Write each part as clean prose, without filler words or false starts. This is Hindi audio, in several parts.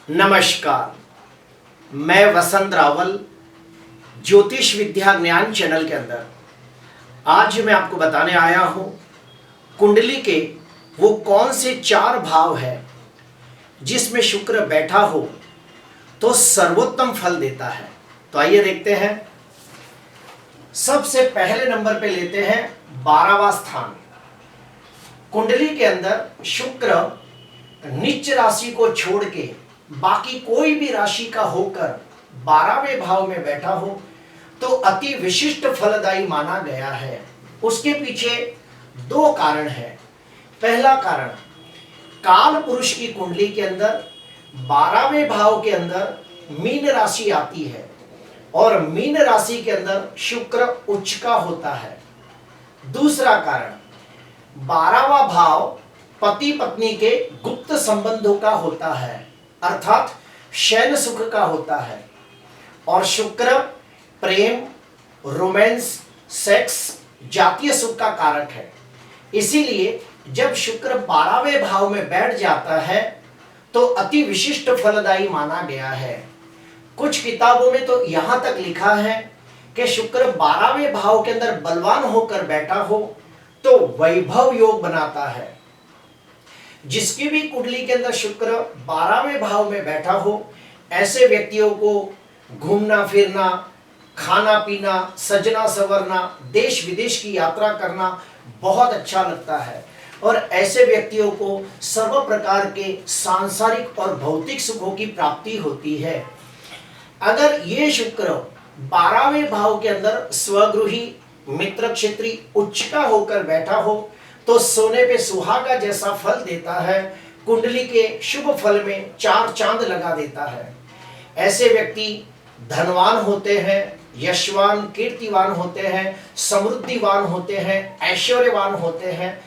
नमस्कार। मैं वसंत रावल ज्योतिष विद्या ज्ञान चैनल के अंदर आज मैं आपको बताने आया हूं कुंडली के वो कौन से 4 भाव है जिसमें शुक्र बैठा हो तो सर्वोत्तम फल देता है। तो आइए देखते हैं। सबसे पहले नंबर पे लेते हैं 12वां स्थान। कुंडली के अंदर शुक्र नीच राशि को छोड़ के बाकी कोई भी राशि का होकर 12वें भाव में बैठा हो तो अति विशिष्ट फलदायी माना गया है। उसके पीछे 2 कारण है। पहला कारण, काल पुरुष की कुंडली के अंदर 12वें भाव के अंदर मीन राशि आती है और मीन राशि के अंदर शुक्र उच्च का होता है। दूसरा कारण, 12वां भाव पति पत्नी के गुप्त संबंधों का होता है, अर्थात शयन सुख का होता है। और शुक्र प्रेम, रोमांस, सेक्स, जातीय सुख का कारक है। इसीलिए जब शुक्र 12वें भाव में बैठ जाता है तो अति विशिष्ट फलदायी माना गया है। कुछ किताबों में तो यहां तक लिखा है कि शुक्र 12वें भाव के अंदर बलवान होकर बैठा हो तो वैभव योग बनाता है। जिसकी भी कुंडली के अंदर शुक्र 12वें भाव में बैठा हो, ऐसे व्यक्तियों को घूमना फिरना, खाना पीना, सजना संवरना, देश विदेश की यात्रा करना बहुत अच्छा लगता है और ऐसे व्यक्तियों को सर्व प्रकार के सांसारिक और भौतिक सुखों की प्राप्ति होती है। अगर ये शुक्र 12वें भाव के अंदर स्वगृही, मित्र क्षेत्री, उच्च का होकर बैठा हो तो सोने पे सुहागा जैसा फल देता है। कुंडली के शुभ फल में 4 चांद लगा देता है। ऐसे व्यक्ति धनवान होते हैं, यशवान, कीर्तिवान होते हैं, समृद्धिवान होते हैं, ऐश्वर्यवान होते हैं।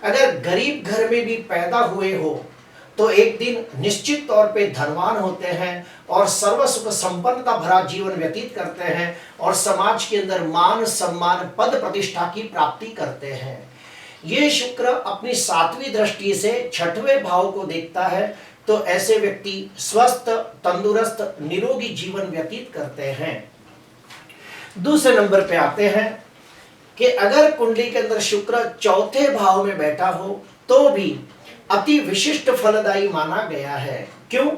अगर गरीब घर में भी पैदा हुए हो तो एक दिन निश्चित तौर पे धनवान होते हैं और सर्व सुख संपन्नता भरा जीवन व्यतीत करते हैं और समाज के अंदर मान सम्मान, पद प्रतिष्ठा की प्राप्ति करते हैं। ये शुक्र अपनी 7वीं दृष्टि से 6वें भाव को देखता है तो ऐसे व्यक्ति स्वस्थ, तंदुरुस्त, निरोगी जीवन व्यतीत करते हैं। दूसरे नंबर पे आते हैं कि अगर कुंडली के अंदर शुक्र 4थे भाव में बैठा हो तो भी अति विशिष्ट फलदायी माना गया है। क्यों?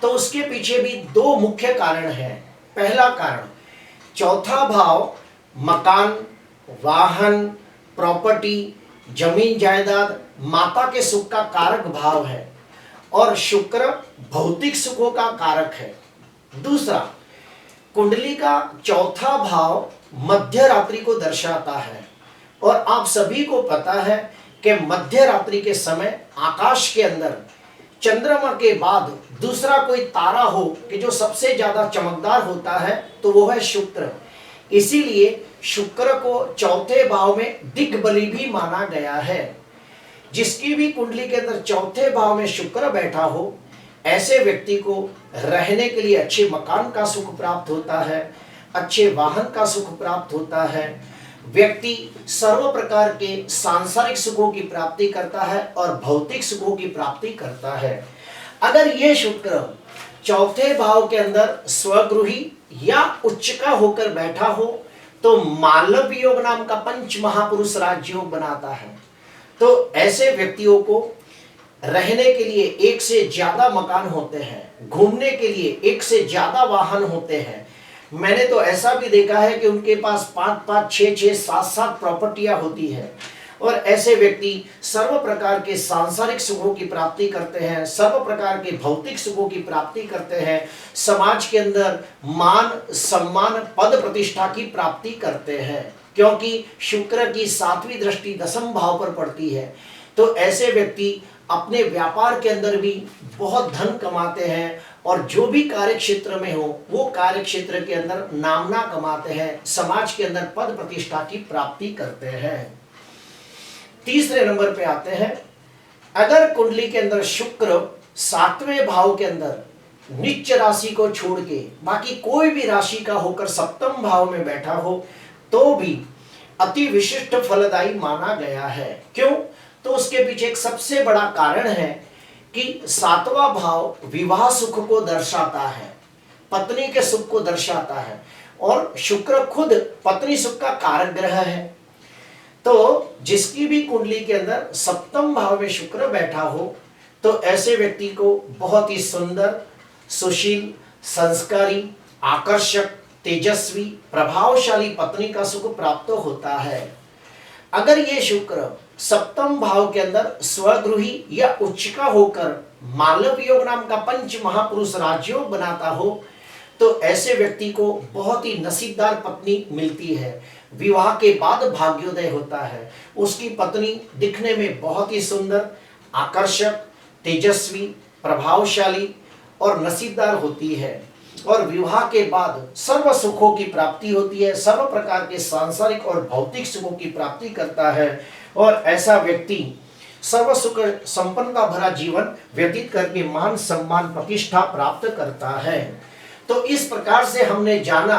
तो उसके पीछे भी 2 मुख्य कारण हैं। पहला कारण, 4था भाव मकान, वाहन, प्रॉपर्टी, जमीन जायदाद, माता के सुख का कारक भाव है और शुक्र भौतिक सुखों का कारक है। दूसरा, कुंडली का 4था भाव मध्य रात्रि को दर्शाता है और आप सभी को पता है कि मध्य रात्रि के समय आकाश के अंदर चंद्रमा के बाद दूसरा कोई तारा हो कि जो सबसे ज्यादा चमकदार होता है तो वो है शुक्र। इसीलिए शुक्र को 4थे भाव में दिग्बली भी माना गया है। जिसकी भी कुंडली के अंदर 4थे भाव में शुक्र बैठा हो, ऐसे व्यक्ति को रहने के लिए अच्छे मकान का सुख प्राप्त होता है, अच्छे वाहन का सुख प्राप्त होता है। व्यक्ति सर्व प्रकार के सांसारिक सुखों की प्राप्ति करता है और भौतिक सुखों की प्राप्ति करता है। अगर ये शुक्र 4थे भाव के अंदर स्वगृही या उच्च का होकर बैठा हो तो मालव योग नाम का पंच महापुरुष राजयोग बनाता है। तो ऐसे व्यक्तियों को रहने के लिए 1 से ज्यादा मकान होते हैं, घूमने के लिए 1 से ज्यादा वाहन होते हैं। मैंने तो ऐसा भी देखा है कि उनके पास 5-5, 6-6, 7-7 प्रॉपर्टियां होती है और ऐसे व्यक्ति सर्व प्रकार के सांसारिक सुखों की प्राप्ति करते हैं, सर्व प्रकार के भौतिक सुखों की प्राप्ति करते हैं, समाज के अंदर मान सम्मान, पद प्रतिष्ठा की प्राप्ति करते हैं। क्योंकि शुक्र की 7वीं दृष्टि 10म भाव पर पड़ती है तो ऐसे व्यक्ति अपने व्यापार के अंदर भी बहुत धन कमाते हैं और जो भी कार्य क्षेत्र में हो वो कार्य क्षेत्र के अंदर नामना कमाते हैं, समाज के अंदर पद प्रतिष्ठा की प्राप्ति करते हैं। तीसरे नंबर पे आते हैं, अगर कुंडली के अंदर शुक्र 7वें भाव के अंदर नीच राशि को छोड़ के बाकी कोई भी राशि का होकर 7म भाव में बैठा हो तो भी अति विशिष्ट फलदायी माना गया है। क्यों? तो उसके पीछे एक सबसे बड़ा कारण है कि सातवां भाव विवाह सुख को दर्शाता है, पत्नी के सुख को दर्शाता है, और शुक्र खुद पत्नी सुख का कारक ग्रह है। तो जिसकी भी कुंडली के अंदर सप्तम भाव में शुक्र बैठा हो तो ऐसे व्यक्ति को बहुत ही सुंदर, सुशील, संस्कारी, आकर्षक, तेजस्वी, प्रभावशाली पत्नी का सुख प्राप्त होता है। अगर ये शुक्र सप्तम भाव के अंदर स्वगृही या उच्च का होकर मालव योग नाम का पंच महापुरुष राजयोग बनाता हो तो ऐसे व्यक्ति को बहुत ही नसीबदार पत्नी मिलती है। विवाह के बाद भाग्योदय होता है। उसकी पत्नी दिखने में बहुत ही सुंदर, आकर्षक, तेजस्वी, प्रभावशाली और नसीबदार होती है, और विवाह के बाद सर्व सुखों की प्राप्ति होती है, सर्व प्रकार के सांसारिक और भौतिक सुखों की प्राप्ति करता है, और ऐसा व्यक्ति सर्व सुख संपन्नता भरा जीवन व्यतीत करके मान सम्मान प्रतिष्ठा प्राप्त करता है। तो इस प्रकार से हमने जाना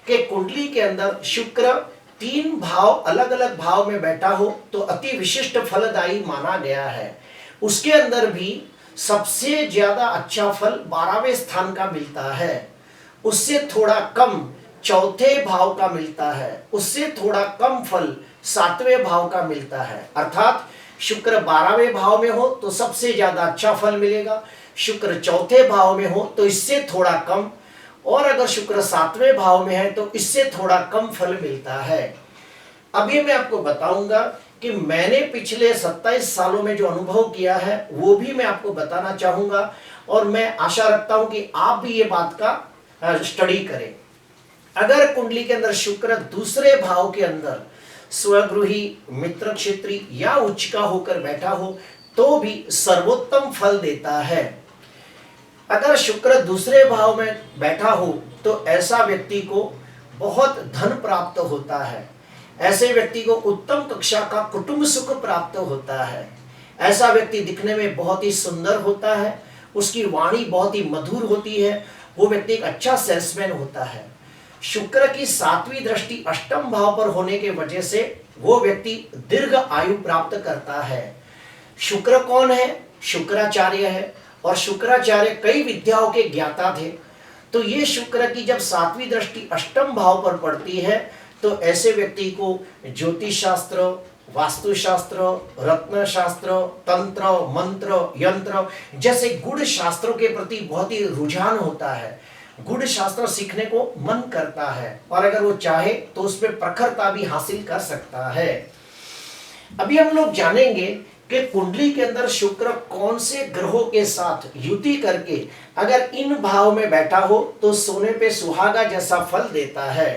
कि कुंडली के अंदर शुक्र 3 भाव अलग अलग भाव में बैठा हो तो अति विशिष्ट फलदायी माना गया है। उसके अंदर भी सबसे ज्यादा अच्छा फल 12वें स्थान का मिलता है, उससे थोड़ा कम चौथे भाव का मिलता है, उससे थोड़ा कम फल 7वें भाव का मिलता है। अर्थात शुक्र 12वें भाव में हो तो सबसे ज्यादा अच्छा फल मिलेगा, शुक्र चौथे भाव में हो तो इससे थोड़ा कम, और अगर शुक्र 7वें भाव में है तो इससे थोड़ा कम फल मिलता है। अभी मैं आपको बताऊंगा कि मैंने पिछले 27 सालों में जो अनुभव किया है वो भी मैं आपको बताना चाहूंगा, और मैं आशा रखता हूं कि आप भी ये बात का स्टडी करें। अगर कुंडली के अंदर शुक्र दूसरे भाव के अंदर स्वगृही, मित्र क्षेत्री या उच्च का होकर बैठा हो तो भी सर्वोत्तम फल देता है। अगर शुक्र दूसरे भाव में बैठा हो तो ऐसा व्यक्ति को बहुत धन प्राप्त होता है, ऐसे व्यक्ति को उत्तम कक्षा का कुटुंब सुख प्राप्त होता है, ऐसा व्यक्ति दिखने में बहुत ही सुंदर होता है, उसकी वाणी बहुत ही मधुर होती है, वो व्यक्ति एक अच्छा सेल्समैन होता है। शुक्र की 7वीं दृष्टि अष्टम भाव पर होने के वजह से वो व्यक्ति दीर्घ आयु प्राप्त करता है। शुक्र कौन है? शुक्राचार्य है, और शुक्राचार्य कई विद्याओं के ज्ञाता थे। तो ये शुक्र की जब 7वीं दृष्टि अष्टम भाव पर पड़ती है तो ऐसे व्यक्ति को ज्योतिष शास्त्र, वास्तुशास्त्र, रत्न शास्त्र, तंत्र, मंत्र, यंत्र जैसे गुढ़ शास्त्रों के प्रति बहुत ही रुझान होता है। गुढ़ शास्त्र सीखने को मन करता है, और अगर वो चाहे तो उसमें प्रखरता भी हासिल कर सकता है। अभी हम लोग जानेंगे कि कुंडली के अंदर शुक्र कौन से ग्रहों के साथ युति करके अगर इन भाव में बैठा हो तो सोने पे सुहागा जैसा फल देता है।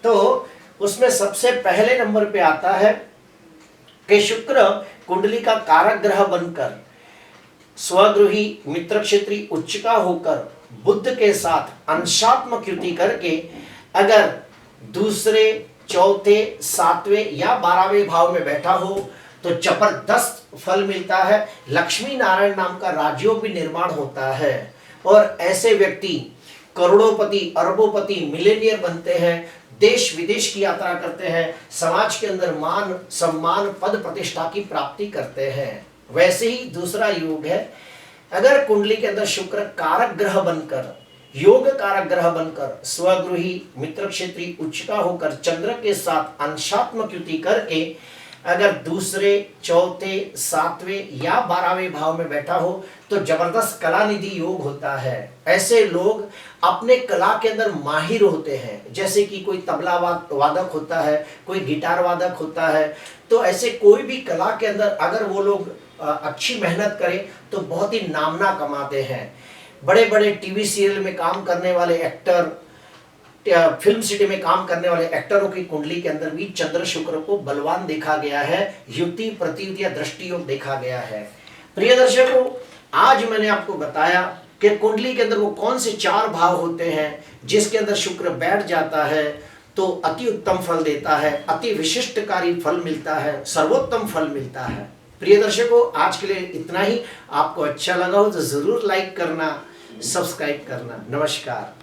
तो उसमें सबसे पहले नंबर पे आता है कि शुक्र कुंडली का कारक ग्रह बनकर स्वगृही, मित्र क्षेत्री, उच्च का होकर बुध के साथ अंशात्मक युति करके अगर दूसरे, चौथे, 7वें या 12वें भाव में बैठा हो तो जबरदस्त फल मिलता है। लक्ष्मी नारायण नाम का राजयोग भी निर्माण होता है, और ऐसे व्यक्ति करोड़ोपति, अरबोपति, मिलेनियर बनते हैं, देश विदेश की यात्रा करते हैं, समाज के अंदर मान सम्मान पद प्रतिष्ठा की प्राप्ति करते हैं। वैसे ही दूसरा योग है, अगर कुंडली के अंदर शुक्र कारक ग्रह बनकर, योग कारक ग्रह बनकर स्वगृही, मित्र क्षेत्री, उच्च का होकर चंद्र के साथ अंशात्मक युति करके अगर दूसरे, चौथे, 7वें या 12वें भाव में बैठा हो तो जबरदस्त कला निधि योग होता है। ऐसे लोग अपने कला के अंदर माहिर होते हैं, जैसे कि कोई तबला वादक होता है, कोई गिटार वादक होता है। तो ऐसे कोई भी कला के अंदर अगर वो लोग अच्छी मेहनत करें तो बहुत ही नामना कमाते हैं। बड़े बड़े टीवी सीरियल में काम करने वाले एक्टर, फिल्म सिटी में काम करने वाले एक्टरों की कुंडली के अंदर भी चंद्र शुक्र को बलवान देखा गया है, युति, प्रतियुति या दृष्टि योग देखा गया है। प्रिय दर्शकों, आज मैंने आपको बताया कि कुंडली के अंदर वो कौन से 4 भाव होते हैं जिसके अंदर शुक्र बैठ जाता है तो अति उत्तम फल देता है, अति विशिष्टकारी फल मिलता है, सर्वोत्तम फल मिलता है। प्रिय दर्शकों, आज के लिए इतना ही। आपको अच्छा लगा हो तो जरूर लाइक करना, सब्सक्राइब करना। नमस्कार।